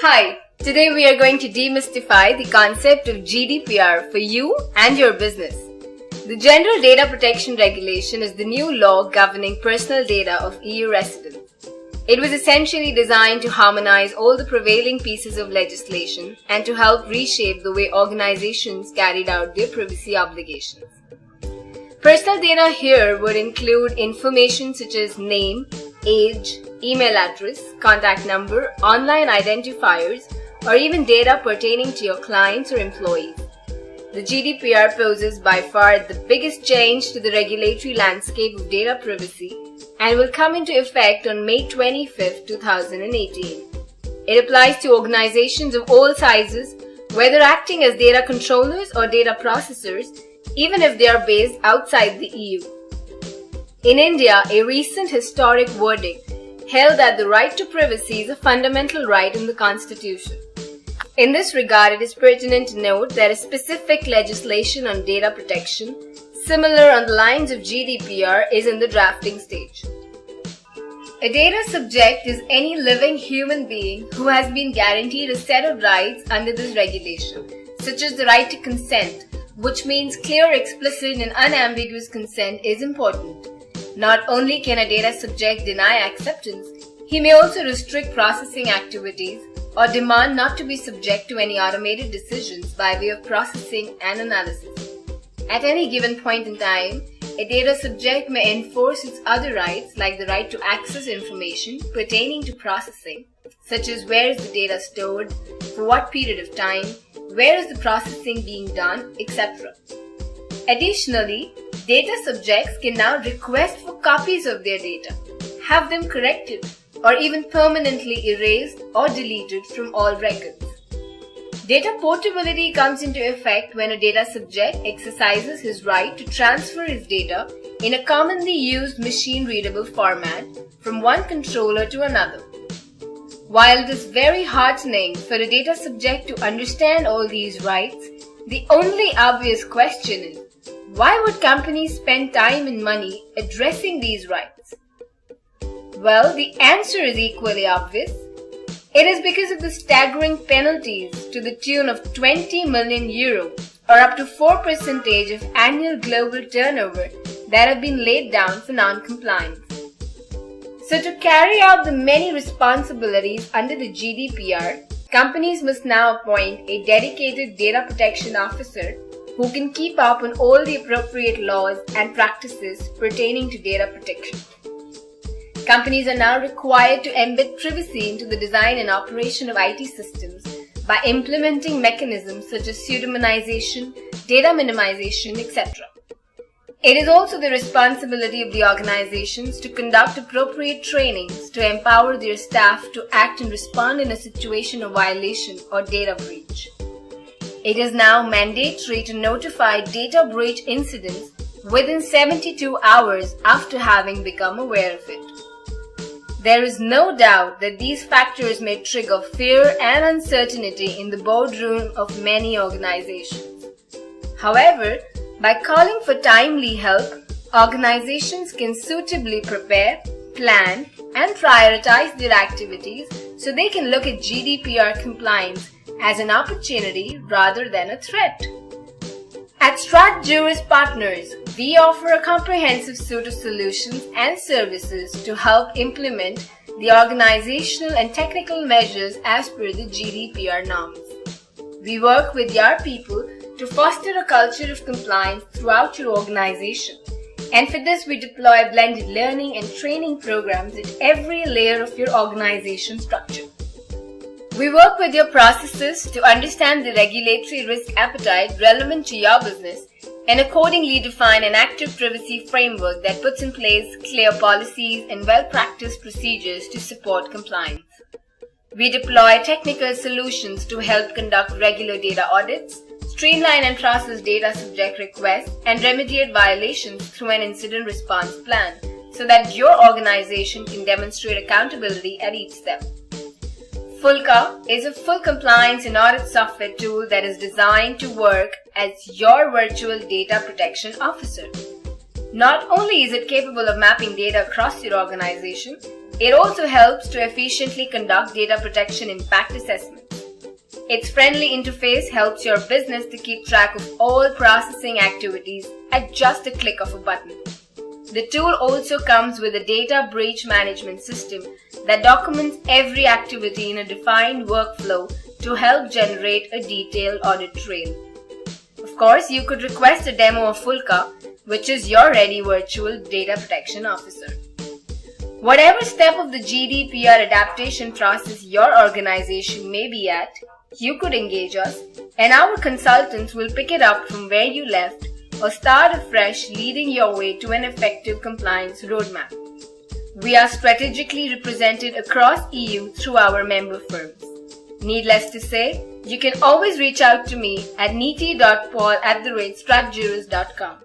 Hi, today we are going to demystify the concept of GDPR for you and your business. The General Data Protection Regulation is the new law governing personal data of EU residents. It was essentially designed to harmonize all the prevailing pieces of legislation and to help reshape the way organizations carried out their privacy obligations. Personal data here would include information such as name, age, email address, contact number, online identifiers, or even data pertaining to your clients or employees. The GDPR poses by far the biggest change to the regulatory landscape of data privacy and will come into effect on May 25, 2018. It applies to organizations of all sizes, whether acting as data controllers or data processors, even if they are based outside the EU. In India, a recent historic verdict held that the right to privacy is a fundamental right in the Constitution. In this regard, it is pertinent to note that a specific legislation on data protection, similar on the lines of GDPR, is in the drafting stage. A data subject is any living human being who has been guaranteed a set of rights under this regulation, such as the right to consent, which means clear, explicit, and unambiguous consent is important. Not only can a data subject deny acceptance, he may also restrict processing activities or demand not to be subject to any automated decisions by way of processing and analysis. At any given point in time, a data subject may enforce its other rights like the right to access information pertaining to processing, such as where is the data stored, for what period of time, where is the processing being done, etc. Additionally, data subjects can now request for copies of their data, have them corrected, or even permanently erased or deleted from all records. Data portability comes into effect when a data subject exercises his right to transfer his data in a commonly used machine-readable format from one controller to another. While it is very heartening for a data subject to understand all these rights, the only obvious question is, why would companies spend time and money addressing these rights? Well, the answer is equally obvious. It is because of the staggering penalties to the tune of 20 million euro, or up to 4% of annual global turnover, that have been laid down for non-compliance. So to carry out the many responsibilities under the GDPR, companies must now appoint a dedicated data protection officer who can keep up on all the appropriate laws and practices pertaining to data protection. Companies are now required to embed privacy into the design and operation of IT systems by implementing mechanisms such as pseudonymization, data minimization, etc. It is also the responsibility of the organizations to conduct appropriate trainings to empower their staff to act and respond in a situation of violation or data breach. It is now mandatory to notify data breach incidents within 72 hours after having become aware of it. There is no doubt that these factors may trigger fear and uncertainty in the boardroom of many organizations. However, by calling for timely help, organizations can suitably prepare, plan, and prioritize their activities so they can look at GDPR compliance as an opportunity rather than a threat. At StratJuris Partners, we offer a comprehensive suite of solutions and services to help implement the organizational and technical measures as per the GDPR norms. We work with your people to foster a culture of compliance throughout your organization. And for this, we deploy blended learning and training programs at every layer of your organization structure. We work with your processes to understand the regulatory risk appetite relevant to your business and accordingly define an active privacy framework that puts in place clear policies and well-practiced procedures to support compliance. We deploy technical solutions to help conduct regular data audits, streamline and process data subject requests, and remediate violations through an incident response plan so that your organization can demonstrate accountability at each step. Fullcup is a full compliance and audit software tool that is designed to work as your virtual data protection officer. Not only is it capable of mapping data across your organization, It also helps to efficiently conduct data protection impact assessments. Its friendly interface helps your business to keep track of all processing activities at just a click of a button. The tool also comes with a data breach management system that documents every activity in a defined workflow to help generate a detailed audit trail. Of course, you could request a demo of Fullcup, which is your ready virtual data protection officer. Whatever step of the GDPR adaptation process your organization may be at, you could engage us, and our consultants will pick it up from where you left or start afresh, leading your way to an effective compliance roadmap. We are strategically represented across EU through our member firms. Needless to say, you can always reach out to me at neeti.paul@stratjuris.com.